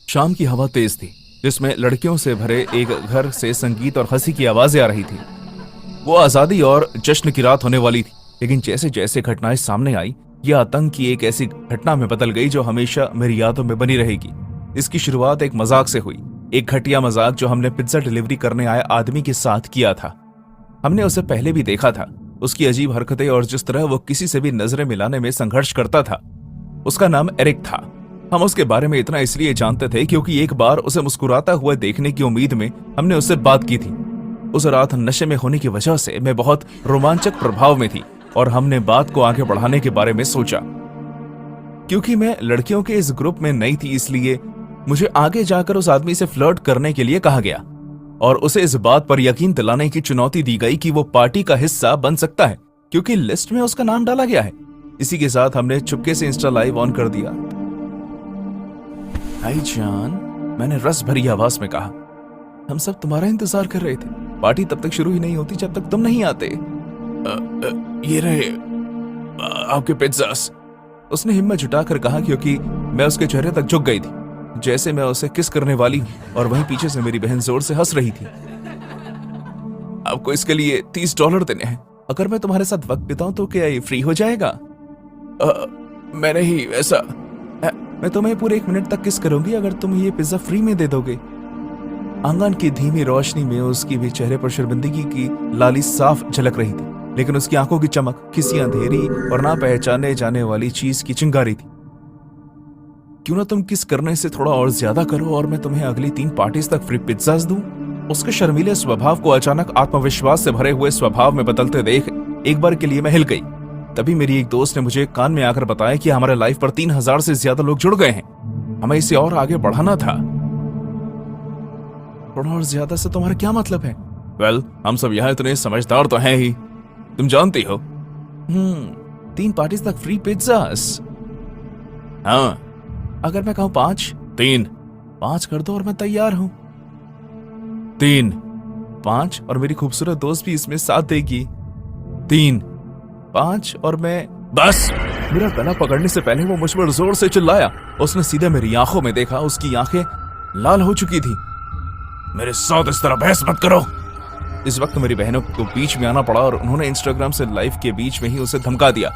शाम की हवा तेज थी, जिसमें लड़कियों से भरे एक घर से संगीत और हंसी की आवाजें आ रही थी। वो आजादी और जश्न की रात होने वाली थी, लेकिन जैसे जैसे घटनाएं सामने आई, यह आतंक की एक ऐसी घटना में बदल गई जो हमेशा मेरी यादों में बनी रहेगी। इसकी शुरुआत एक मजाक से हुई, एक घटिया मजाक जो हमने पिज्जा डिलीवरी करने आए आदमी के साथ किया था। हमने उसे पहले भी देखा था, उसकी अजीब हरकतें और जिस तरह वो किसी से भी नजरें मिलाने में संघर्ष करता था। उसका नाम एरिक था। हम उसके बारे में इतना इसलिए जानते थे क्योंकि एक बार उसे मुस्कुराता हुआ देखने की उम्मीद में हमने उससे बात की थी। उस रात नशे में होने की वजह से मैं बहुत रोमांचक प्रभाव में थी और हमने बात को आगे बढ़ाने के बारे में सोचा। क्योंकि मैं लड़कियों के इस ग्रुप में नई थी, इसलिए मुझे आगे जाकर उस आदमी से फ्लर्ट करने के लिए कहा गया और उसे इस बात पर यकीन दिलाने की चुनौती दी गई कि वो पार्टी का हिस्सा बन सकता है क्योंकि लिस्ट में उसका नाम डाला गया है। इसी के साथ हमने चुपके से इंस्टा लाइव ऑन कर दिया। हाय जान, मैंने रस भरी आवाज में कहा। हम सब तुम्हारा इंतजार कर रहे थे। पार्टी तब तक शुरू ही नहीं होती जब तक तुम नहीं आते। ये रहे आपके पिज्जास, उसने हिम्मत जुटाकर कहा क्योंकि मैं उसके चेहरे तक झुक गई थी जैसे मैं उसे किस करने वाली हूं और वहीं पीछे से मेरी बहन जोर से हंस रही थी। आपको इसके लिए $30 देने हैं। अगर मैं तुम्हारे साथ वक्त बिताऊं तो क्या ये फ्री हो जाएगा? मैं नहीं, वैसा मैं तुम्हें पूरे 1 मिनट तक किस करूंगी अगर तुम ये पिज्जा फ्री में दे दोगे। आंगन की धीमी रोशनी में उसकी भी चेहरे पर शर्मिंदगी की लाली साफ झलक रही थी, लेकिन उसकी आंखों की चमक किसी अंधेरी और ना पहचाने जाने वाली चीज की चिंगारी थी। क्यों ना तुम किस करने से थोड़ा और ज्यादा करो और मैं तुम्हें अगली 3 पार्टीज तक फ्री पिज्जास दूं। उसके शर्मीले स्वभाव को अचानक आत्मविश्वास से भरे हुए स्वभाव में बदलते देख एक बार के लिए मैं हिल गई। तभी मेरी एक दोस्त ने मुझे कान में आकर बताया कि हमारे लाइफ पर 3000 से ज्यादा लोग जुड़ गए हैं। हमें इसे और आगे बढ़ाना था। थोड़ा और ज्यादा से तुम्हारा क्या मतलब है? वेल, हम सब यहाँ इतने समझदार तो हैं ही, तुम जानती हो। 3 पार्टीज तक फ्री पिज्जास। हाँ, अगर मैं कहूं 5? 5 कर दो और मैं तैयार हूं। 3, 5 और मेरी खूबसूरत दोस्त भी इसमें साथ देगी। 3, 5 और मैं। बस! मेरा गला पकड़ने से पहले वो मुझ पर जोर से चिल्लाया। उसने सीधे मेरी आंखों में देखा, उसकी आंखें लाल हो चुकी थी। मेरे साथ इस तरह बहस मत करो। इस वक्त मेरी बहनों को बीच में आना पड़ा और उन्होंने इंस्टाग्राम से लाइव के बीच में ही उसे धमका दिया।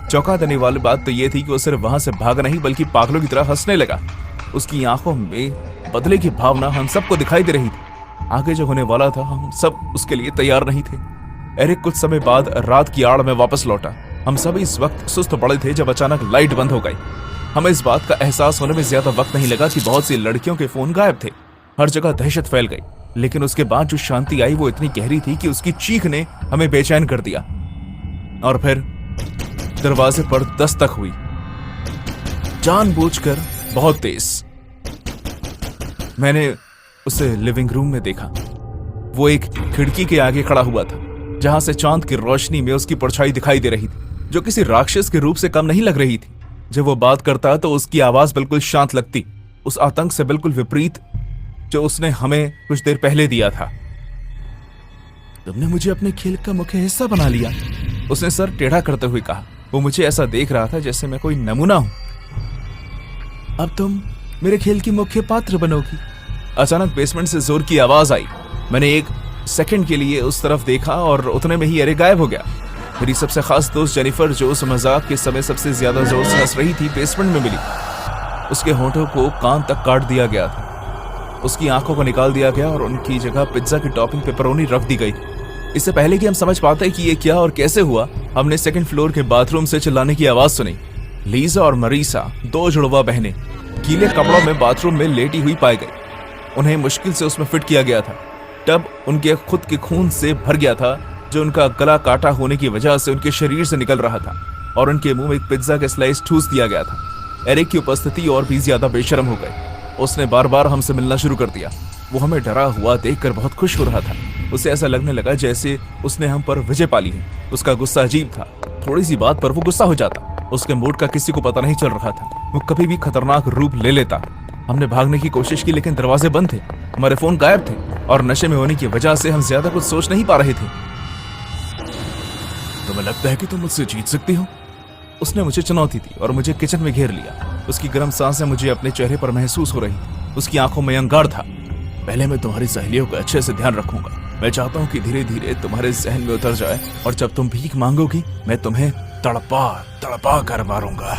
चौंका देने वाली बात तो यह थी कि वो सिर्फ वहां से भागा नहीं बल्कि पागलों की तरह हंसने लगा। उसकी आंखों में बदले की भावना हम सबको दिखाई दे रही थी। आगे जो होने वाला था हम सब उसके लिए तैयार नहीं थे। एरिक कुछ समय बाद रात की आड़ में वापस लौटा। हम सब इस वक्त सुस्त पड़े थे जब अचानक लाइट बंद हो गई। हमें इस बात का एहसास होने में ज्यादा वक्त नहीं लगा कि बहुत सी लड़कियों के फोन गायब थे। हर जगह दहशत फैल गई, लेकिन उसके बाद जो शांति आई वो इतनी गहरी थी कि उसकी चीख ने हमें बेचैन कर दिया। और फिर दरवाजे पर दस्तक हुई, जानबूझकर बहुत तेज। मैंने उसे लिविंग रूम में देखा। वो एक खिड़की के आगे खड़ा हुआ था जहां से चांद की रोशनी में उसकी परछाई दिखाई दे रही थी, जो किसी राक्षस के रूप से कम नहीं लग रही थी। जब वो बात करता तो उसकी आवाज बिल्कुल शांत लगती, उस आतंक से बिल्कुल विपरीत जो उसने हमें कुछ देर पहले दिया था। तुमने मुझे अपने खेल का मुख्य हिस्सा बना लिया, उसने सर टेढ़ा करते हुए कहा। वो मुझे ऐसा देख रहा था जैसे मैं कोई नमूना हूं। अब तुम मेरे खेल की मुख्य पात्र बनोगी। अचानक बेसमेंट से जोर की आवाज आई। मैंने 1 सेकंड के लिए उस तरफ देखा और उतने में ही एरिक गायब हो गया। मेरी सबसे खास दोस्त जेनिफर, जो उस मजाक के समय सबसे ज्यादा जोर से हंस रही थी, बेसमेंट में मिली। उसके होंठों को कान तक काट दिया गया था, उसकी आंखों को निकाल दिया गया और उनकी जगह पिज्जा की टॉपिंग पेपरोनी रख दी गई। इससे पहले कि हम समझ पाते कि ये क्या और कैसे हुआ, हमने 2nd फ्लोर के बाथरूम से चिल्लाने की आवाज सुनी। लीजा और मरीसा, 2 जुड़वा बहनें, गीले कपड़ों में बाथरूम में लेटी हुई पाई गई। उन्हें मुश्किल से उसमें फिट किया गया था। टब उनके खुद के खून से भर गया था, जो उनका गला काटा होने की वजह से उनके शरीर से निकल रहा था, और उनके मुंह में एक पिज्जा का स्लाइस ठूस दिया गया था। एरिक की उपस्थिति और भी ज्यादा बेशर्म हो गई। उसने बार बार हमसे मिलना शुरू कर दिया। वो हमें डरा हुआ देखकर बहुत खुश हो रहा था। उसे ऐसा लगने लगा जैसे उसने हम पर विजय पाली है। उसका गुस्सा अजीब था, थोड़ी सी बात पर वो गुस्सा हो जाता। उसके मूड का किसी को पता नहीं चल रहा था, वो कभी भी खतरनाक रूप ले लेता। हमने भागने की कोशिश की, लेकिन दरवाजे बंद थे, हमारे फोन गायब थे, और नशे में होने की वजह से हम ज्यादा कुछ सोच नहीं पा रहे थे। तुम्हें लगता है कि तुम मुझसे जीत सकती हो? उसने मुझे चुनौती दी और मुझे किचन में घेर लिया। उसकी गर्म सांसें मुझे अपने चेहरे पर महसूस हो रही। उसकी आंखों में अंगार था। पहले मैं तुम्हारी सहेलियों का अच्छे से ध्यान रखूंगा। मैं चाहता हूँ कि धीरे धीरे तुम्हारे जहन में उतर जाए और जब तुम भीख मांगोगी मैं तुम्हें तड़पा कर मारूंगा।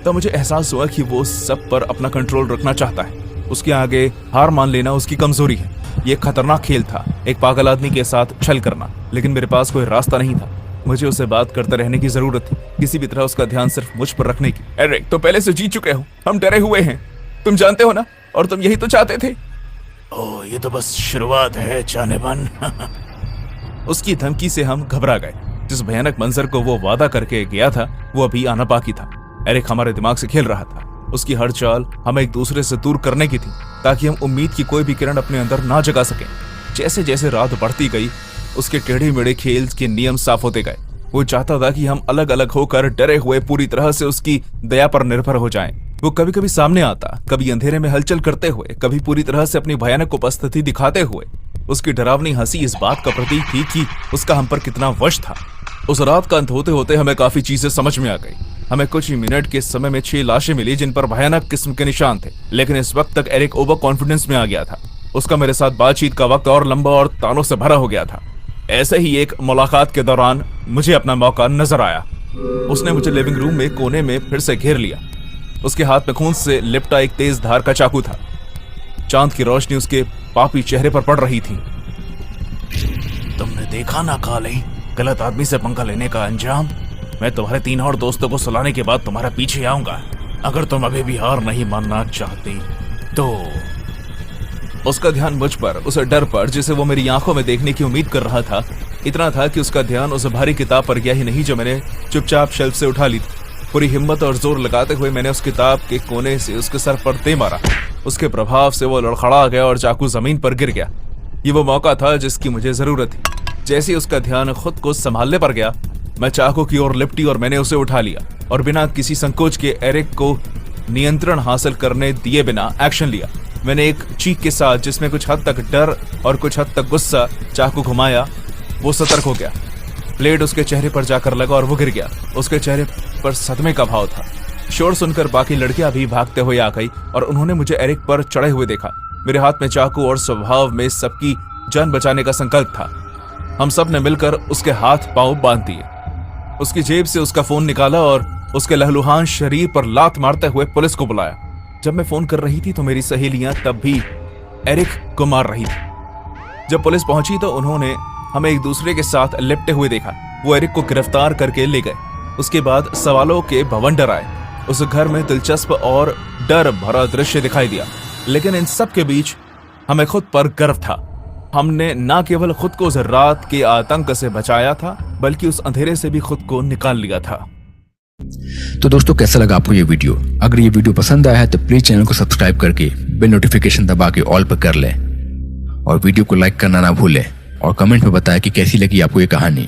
तब मुझे एहसास हुआ कि वो सब पर अपना कंट्रोल रखना चाहता है। उसके आगे हार मान लेना उसकी कमजोरी है। ये खतरनाक खेल था, एक पागल आदमी के साथ छल करना, लेकिन मेरे पास कोई रास्ता नहीं था। मुझे उसे बात करते रहने की जरूरत थी, किसी भी तरह उसका ध्यान सिर्फ मुझ पर रखने की। एरिक, तुम पहले से जीत चुके हो, हम डरे हुए हैं, तुम जानते हो ना, और तुम यही तो चाहते थे। ओह, ये तो बस शुरुआत है जानेमन। उसकी धमकी से हम घबरा गए। जिस भयानक मंजर को वो वादा करके गया था वो अभी आना बाकी था। एरिक हमारे दिमाग से खेल रहा था। उसकी हर चाल हमें एक दूसरे से दूर करने की थी, ताकि हम उम्मीद की कोई भी किरण अपने अंदर ना जगा सकें। जैसे जैसे रात बढ़ती गई उसके टेढ़े मेढ़े खेल के नियम साफ होते गए। वो चाहता था कि हम अलग अलग होकर डरे हुए पूरी तरह से उसकी दया पर निर्भर हो जाएं। वो कभी कभी सामने आता, कभी अंधेरे में हलचल करते हुए, कभी पूरी तरह से अपनी भयानक उपस्थिति दिखाते हुए। उसकी डरावनी हंसी इस बात का प्रतीक थी कि उसका हम पर कितना वश था। उस रात का अंत होते होते हमें काफी चीजें समझ में आ गई। हमें कुछ ही मिनट के समय में 6 लाशें मिली जिन पर भयानक किस्म के निशान थे, लेकिन इस वक्त तक एरिक ओवर कॉन्फिडेंस में आ गया था। उसका मेरे साथ बातचीत का वक्त और लंबा और तानों से भरा हो गया था। ऐसे ही एक मुलाकात के दौरान मुझे अपना मौका नजर आया। उसने मुझे लिविंग रूम में कोने में फिर से घेर लिया। उसके हाथ में खून से लिपटा एक तेज धार का चाकू था। चांद की रोशनी उसके पापी चेहरे पर पड़ रही थी। तुमने देखा ना काले, गलत आदमी से पंगा लेने का अंजाम। मैं तुम्हारे 3 और दोस्तों को सुलाने के बाद तुम्हारे पीछे आऊंगा। अगर तुम अभी भी हार नहीं मानना चाहती तो। उसका ध्यान मुझ पर, उस डर पर जिसे वो मेरी आंखों में देखने की उम्मीद कर रहा था, इतना था कि उसका ध्यान उस भारी किताब पर गया ही नहीं जो मैंने चुपचाप शेल्फ से उठा ली थी। पूरी हिम्मत और जोर लगाते हुए मैंने उस किताब के कोने से उसके सर पर दे मारा। उसके प्रभाव से वो लड़खड़ा गया और चाकू जमीन पर गिर गया। ये वो मौका था जिसकी मुझे जरूरत थी। जैसे ही उसका ध्यान खुद को संभालने पर गया, मैं चाकू की ओर लिपटी और मैंने उसे उठा लिया और बिना किसी संकोच के एरिक को नियंत्रण हासिल करने दिए बिना एक्शन लिया। मैंने एक चीख के साथ, जिसमें कुछ हद तक डर और कुछ हद तक गुस्सा, चाकू घुमाया। वो सतर्क हो गया। ब्लेड उसके चेहरे पर जाकर लगा और वो गिर गया। उसके चेहरे पर सदमे का भाव था। शोर सुनकर बाकी लड़कियां भी भागते हुए आ गई और उन्होंने मुझे एरिक पर चढ़े हुए देखा। मेरे हाथ में चाकू और स्वभाव में सबकी जान बचाने का संकल्प था। हम सब ने मिलकर उसके हाथ पांव बांध दिए। उसकी जेब से उसका फोन निकाला और उसके लहलुहान शरीर पर लात मारते हुए पुलिस को बुलाया। जब मैं फोन कर रही थी तो मेरी सहेलियां तब भी एरिक को मार रही थी। जब पुलिस पहुंची तो उन्होंने हमें एक दूसरे के साथ लिपटे हुए देखा। वो एरिक को गिरफ्तार करके ले गए। उसके बाद सवालों के भवंडर आए। उस घर में दिलचस्प और डर भरा दृश्य दिखाई दिया, लेकिन इन सब के बीच हमें खुद पर गर्व था। हमने न केवल खुद को उस रात के आतंक से बचाया था, बल्कि उस अंधेरे से भी खुद को निकाल लिया था। तो दोस्तों, कैसा लगा आपको ये वीडियो? अगर ये वीडियो पसंद आया है तो प्लीज चैनल को सब्सक्राइब करके बेल नोटिफिकेशन दबा के ऑल पर कर लें और वीडियो को लाइक करना ना भूलें और कमेंट में बताएं कि कैसी लगी आपको ये कहानी।